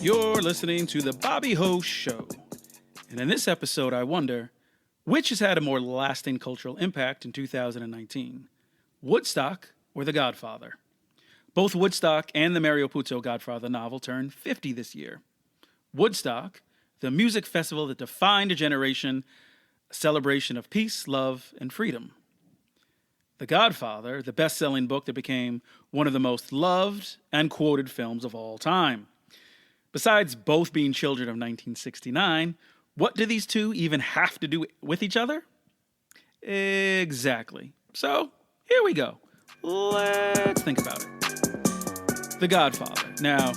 You're listening to The Bobby Ho Show. And in this episode, I wonder, which has had a more lasting cultural impact in 2019? Woodstock or The Godfather? Both Woodstock and the Mario Puzo Godfather novel turned 50 this year. Woodstock, the music festival that defined a generation, a celebration of peace, love, and freedom. The Godfather, the best-selling book that became one of the most loved and quoted films of all time. Besides both being children of 1969, what do these two even have to do with each other? Exactly. So, here we go. Let's think about it. The Godfather. Now,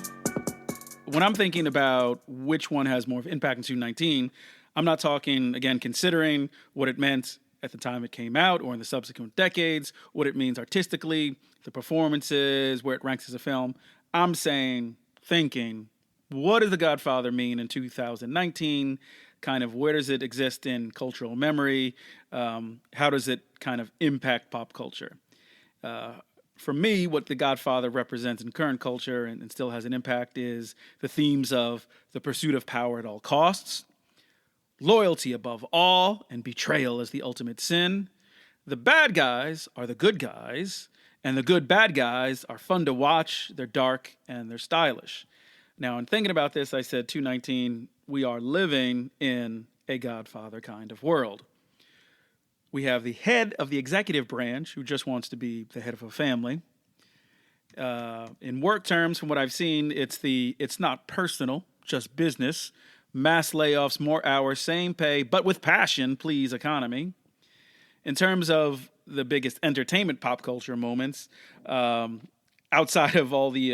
when I'm thinking about which one has more of an impact in 2019, I'm not talking, again, considering what it meant at the time it came out or in the subsequent decades, what it means artistically, the performances, where it ranks as a film. I'm saying, thinking, what does The Godfather mean in 2019? Kind of where does it exist in cultural memory? How does it kind of impact pop culture? For me, what The Godfather represents in current culture and still has an impact is the themes of the pursuit of power at all costs, loyalty above all, and betrayal as the ultimate sin. The bad guys are the good guys, and the good bad guys are fun to watch, they're dark, and they're stylish. Now, in thinking about this, I said 2019, we are living in a Godfather kind of world. We have the head of the executive branch who just wants to be the head of a family. In work terms, from what I've seen, it's not personal, just business. Mass layoffs, more hours, same pay, but with passion, please, economy. In terms of the biggest entertainment pop culture moments, outside of all the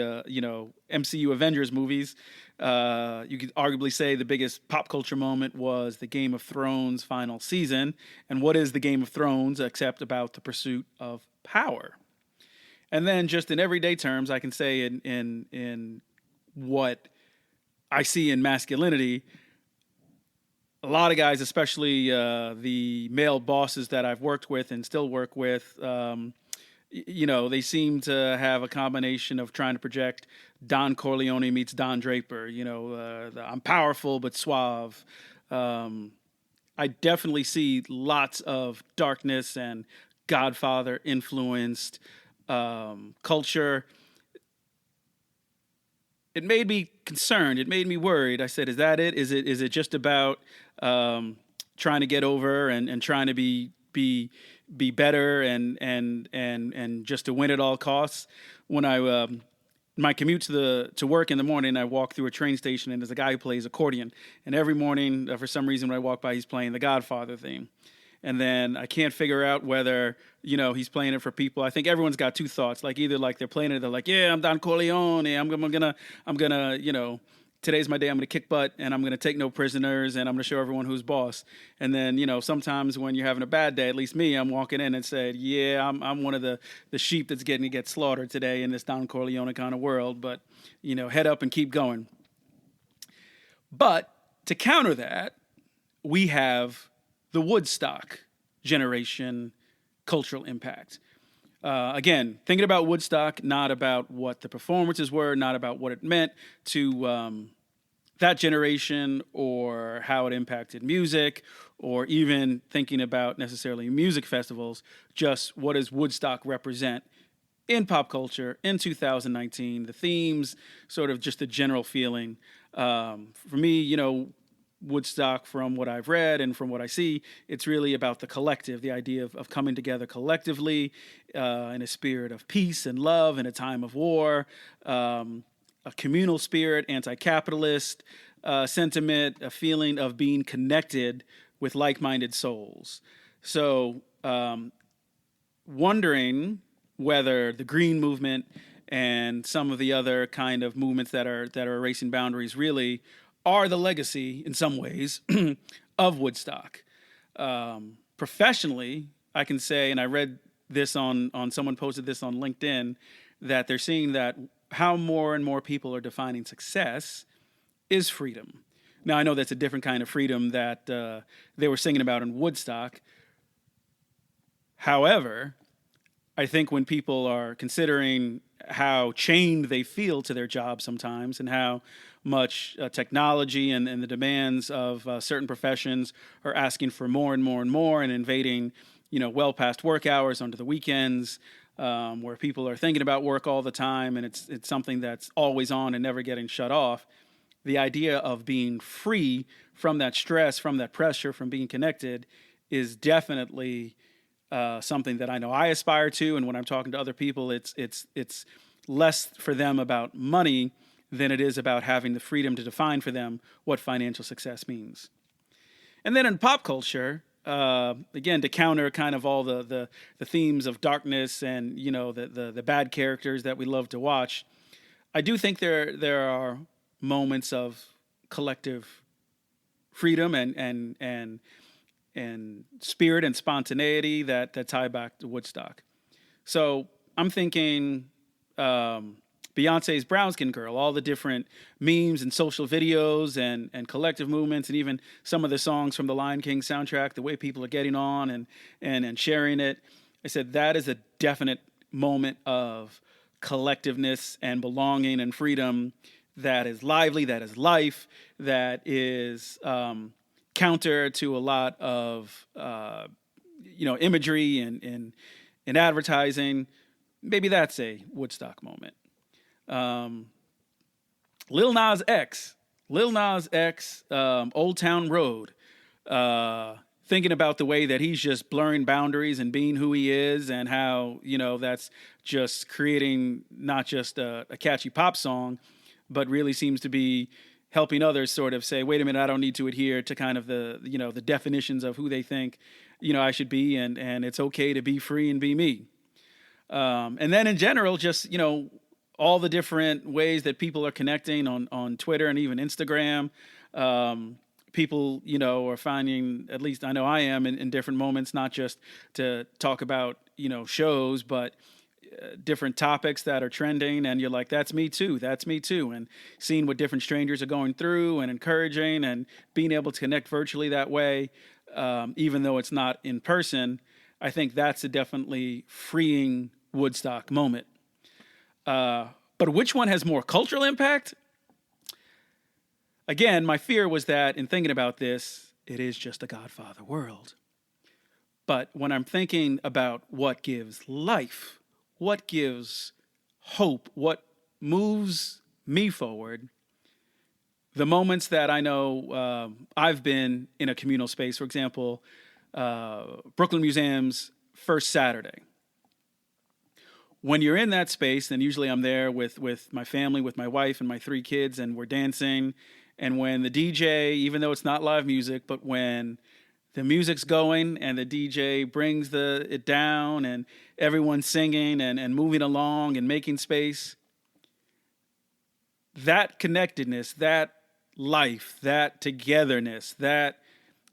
MCU Avengers movies, you could arguably say the biggest pop culture moment was the Game of Thrones final season. And what is the Game of Thrones except about the pursuit of power? And then just in everyday terms, I can say in what I see in masculinity, a lot of guys, especially the male bosses that I've worked with and still work with, they seem to have a combination of trying to project Don Corleone meets Don Draper. I'm powerful but suave. I definitely see lots of darkness and Godfather influenced culture. It made me concerned. It made me worried. I said, "Is that it? Is it just about trying to get over and trying to be better and just to win at all costs?" When I my commute to work in the morning, I walk through a train station and there's a guy who plays accordion. And every morning, for some reason, when I walk by, he's playing the Godfather theme. And then I can't figure out whether, he's playing it for people. I think everyone's got two thoughts. Like either like they're playing it, they're like, yeah, I'm Don Corleone. I'm gonna, today's my day. I'm gonna kick butt and I'm gonna take no prisoners and I'm gonna show everyone who's boss. And then, sometimes when you're having a bad day, at least me, I'm walking in and said, yeah, I'm one of the sheep that's getting to get slaughtered today in this Don Corleone kind of world. But, head up and keep going. But to counter that, we have the Woodstock generation cultural impact. Again, thinking about Woodstock, not about what the performances were, not about what it meant to that generation or how it impacted music, or even thinking about necessarily music festivals, just what does Woodstock represent in pop culture in 2019, the themes, sort of just the general feeling. For me, Woodstock, from what I've read and from what I see, it's really about the collective, the idea of coming together collectively in a spirit of peace and love in a time of war, a communal spirit, anti-capitalist sentiment, a feeling of being connected with like-minded souls. So wondering whether the Green Movement and some of the other kind of movements that are erasing boundaries really are the legacy, in some ways, of Woodstock. Professionally, I can say, and I read this on someone posted this on LinkedIn, that they're seeing that how more and more people are defining success is freedom. Now, I know that's a different kind of freedom that they were singing about in Woodstock. However, I think when people are considering how chained they feel to their job sometimes, and how much technology and the demands of certain professions are asking for more and more and more, and invading, well past work hours onto the weekends, where people are thinking about work all the time, and it's something that's always on and never getting shut off. The idea of being free from that stress, from that pressure, from being connected, is definitely something that I know I aspire to. And when I'm talking to other people, it's less for them about money than it is about having the freedom to define for them what financial success means. And then in pop culture, again, to counter kind of all the themes of darkness and the bad characters that we love to watch, I do think there are moments of collective freedom and spirit and spontaneity that tie back to Woodstock. So I'm thinking Beyonce's Brown Skin Girl, all the different memes and social videos and collective movements, and even some of the songs from the Lion King soundtrack, the way people are getting on and sharing it. I said that is a definite moment of collectiveness and belonging and freedom that is lively, that is life, that is counter to a lot of imagery and advertising. Maybe that's a Woodstock moment. Lil Nas X, Old Town Road, thinking about the way that he's just blurring boundaries and being who he is, and how, that's just creating not just a catchy pop song, but really seems to be helping others sort of say, wait a minute, I don't need to adhere to kind of the definitions of who they think, I should be, and it's okay to be free and be me. And then in general, just, all the different ways that people are connecting on Twitter and even Instagram. People, are finding, at least I know I am, in different moments, not just to talk about, shows, but different topics that are trending, and you're like, that's me too, and seeing what different strangers are going through, and encouraging, and being able to connect virtually that way, even though it's not in person. I think that's a definitely freeing Woodstock moment. But which one has more cultural impact? Again, my fear was that in thinking about this, it is just a Godfather world. But when I'm thinking about what gives life, what gives hope, what moves me forward, the moments that I know I've been in a communal space, for example, Brooklyn Museum's First Saturday. When you're in that space, then usually I'm there with my family, with my wife and my 3 kids, and we're dancing. And when the DJ, even though it's not live music, but when the music's going and the DJ brings it down and everyone's singing and moving along and making space, that connectedness, that life, that togetherness, that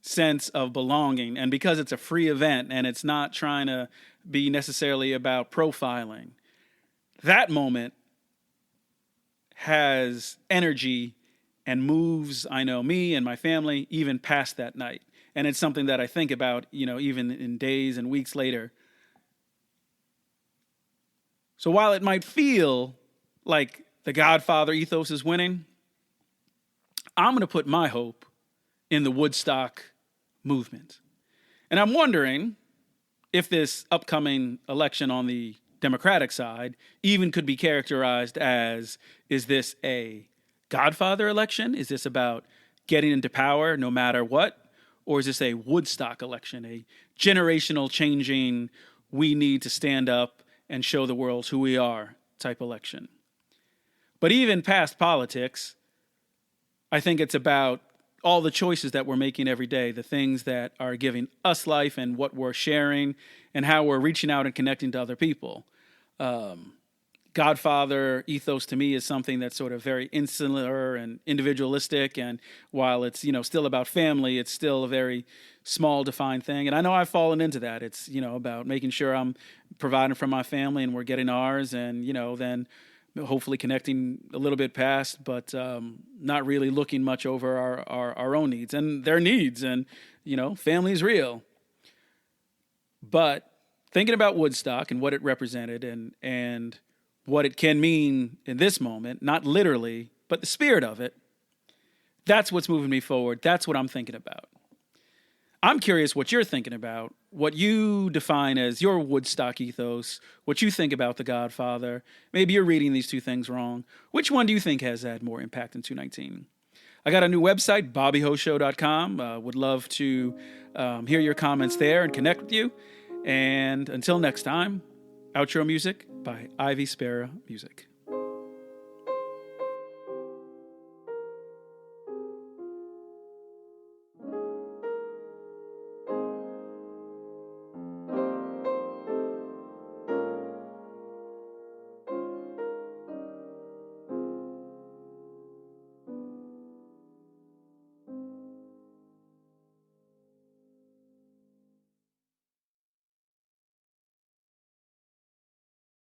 sense of belonging, and because it's a free event and it's not trying to be necessarily about profiling, that moment has energy and moves, I know, me and my family even past that night. And it's something that I think about, even in days and weeks later. So while it might feel like the Godfather ethos is winning, I'm going to put my hope in the Woodstock movement. And I'm wondering if this upcoming election on the Democratic side even could be characterized as, is this a Godfather election? Is this about getting into power no matter what? Or is this a Woodstock election, a generational changing, we need to stand up and show the world who we are type election? But even past politics, I think it's about all the choices that we're making every day, the things that are giving us life and what we're sharing and how we're reaching out and connecting to other people. Godfather ethos to me is something that's sort of very insular and individualistic. And while it's, still about family, it's still a very small defined thing. And I know I've fallen into that. It's, about making sure I'm providing for my family and we're getting ours, and, then hopefully connecting a little bit past, but not really looking much over our own needs and their needs. And, family's real. But thinking about Woodstock and what it represented and what it can mean in this moment, not literally, but the spirit of it, that's what's moving me forward. That's what I'm thinking about. I'm curious what you're thinking about, what you define as your Woodstock ethos, what you think about The Godfather. Maybe you're reading these two things wrong. Which one do you think has had more impact in 2019? I got a new website, bobbyhoshow.com. Would love to hear your comments there and connect with you. And until next time, outro music by Ivy Sparrow Music.